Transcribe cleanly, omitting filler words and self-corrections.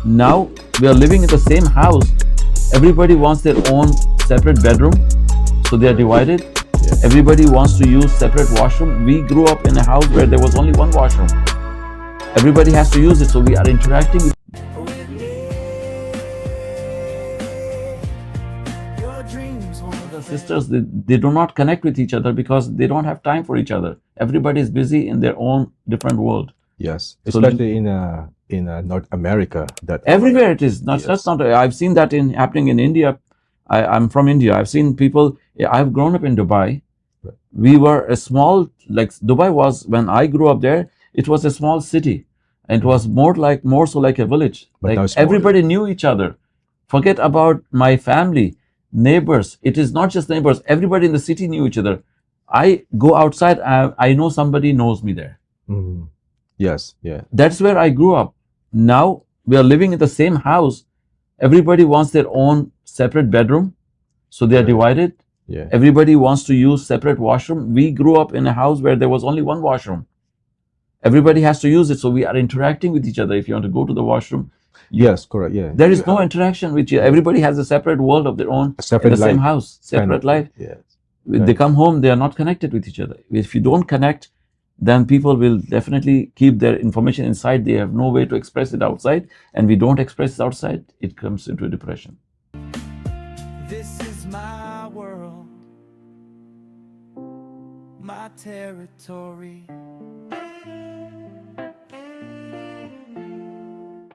Now we are living in the same house. Everybody wants their own separate bedroom, so they are divided. Yes. Everybody wants to use separate washroom. We grew up in a house where there was only one washroom. Everybody has to use it, so we are interacting with the sisters. They do not connect with each other because they don't have time for each other. Everybody is busy in their own different world. Yes, So especially in North America. That everywhere it is. Not, yes. That's not. I've seen that happening in India. I'm from India. I've seen people. I've grown up in Dubai. Right. We were a small, like Dubai was when I grew up there. It was a small city, and it was more so like a village. But now Like it's smaller. everybody knew each other. Forget about my family, neighbors. It is not just neighbors. Everybody in the city knew each other. I go outside. I know somebody knows me there. Mhm. Yes, yeah. That's where I grew up. Now we are living in the same house. Everybody wants their own separate bedroom, so they are Right. divided. Yeah. Everybody wants to use separate washroom. We grew up in a house where there was only one washroom. Everybody has to use it, so we are interacting with each other. If you want to go to the washroom, Yes, correct. Yeah. there is You no have interaction with you. Everybody has a separate world of their own a separate in the same life, house, kind separate of. life. Yes. They come home, they are not connected with each other. If you don't connect, then people will definitely keep their information inside. They have no way to express it outside, and we don't express it outside, it comes into a depression. This is my world, my territory.